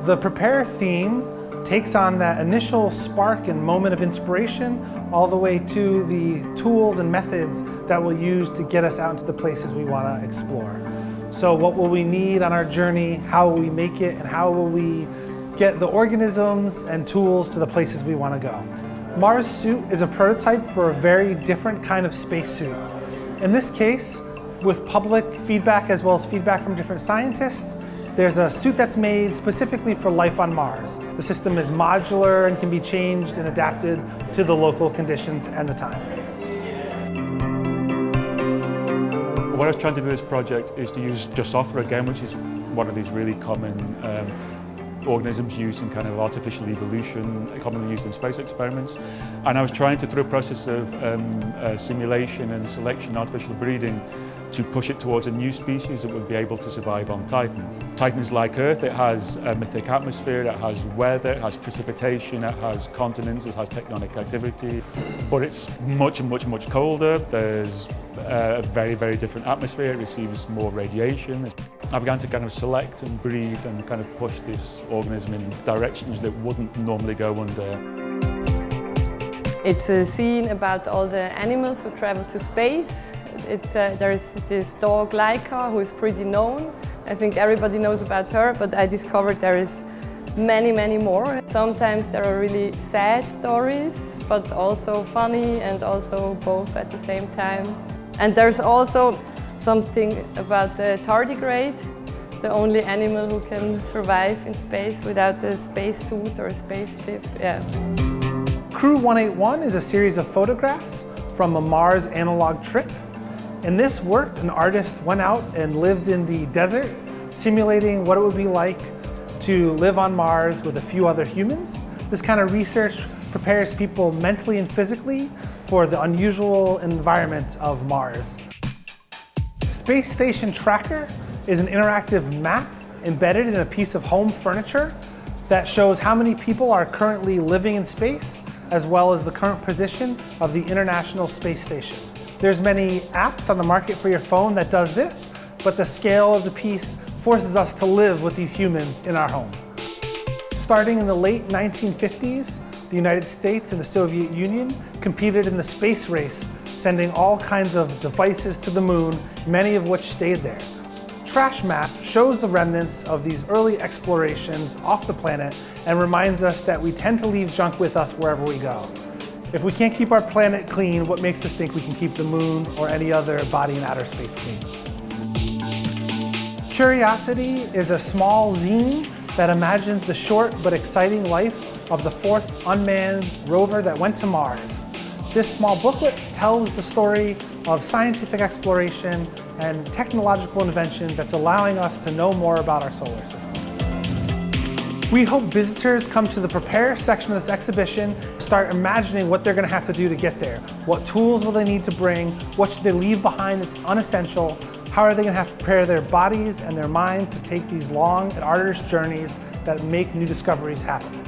The Prepare theme takes on that initial spark and moment of inspiration all the way to the tools and methods that we'll use to get us out into the places we want to explore. So what will we need on our journey, how will we make it, and how will we get the organisms and tools to the places we want to go. Mars suit is a prototype for a very different kind of spacesuit. In this case, with public feedback as well as feedback from different scientists, there's a suit that's made specifically for life on Mars. The system is modular and can be changed and adapted to the local conditions and the time. What I was trying to do with this project is to use Drosophila again, which is one of these really common organisms used in kind of artificial evolution, commonly used in space experiments. And I was trying to, through a process of simulation and selection, artificial breeding, to push it towards a new species that would be able to survive on Titan. Titan is like Earth. It has a thick atmosphere, it has weather, it has precipitation, it has continents, it has tectonic activity. But it's much, much, much colder. There's a very, very different atmosphere. It receives more radiation. I began to kind of select and breed and kind of push this organism in directions that wouldn't normally go under. It's a scene about all the animals who travel to space. There's this dog Laika, who is pretty known. I think everybody knows about her, but I discovered there is many, many more. Sometimes there are really sad stories, but also funny and also both at the same time. And there's also something about the tardigrade, the only animal who can survive in space without a spacesuit or a spaceship. Yeah. Crew 181 is a series of photographs from a Mars analog trip. In this work, an artist went out and lived in the desert, simulating what it would be like to live on Mars with a few other humans. This kind of research prepares people mentally and physically for the unusual environment of Mars. Space Station Tracker is an interactive map embedded in a piece of home furniture that shows how many people are currently living in space, as well as the current position of the International Space Station. There's many apps on the market for your phone that does this, but the scale of the piece forces us to live with these humans in our home. Starting in the late 1950s, the United States and the Soviet Union competed in the space race, sending all kinds of devices to the moon, many of which stayed there. Trash Map shows the remnants of these early explorations off the planet and reminds us that we tend to leave junk with us wherever we go. If we can't keep our planet clean, what makes us think we can keep the moon or any other body in outer space clean? Curiosity is a small zine that imagines the short but exciting life of the fourth unmanned rover that went to Mars. This small booklet tells the story of scientific exploration and technological invention that's allowing us to know more about our solar system. We hope visitors come to the Prepare section of this exhibition, start imagining what they're going to have to do to get there. What tools will they need to bring? What should they leave behind that's unessential? How are they going to have to prepare their bodies and their minds to take these long and arduous journeys that make new discoveries happen?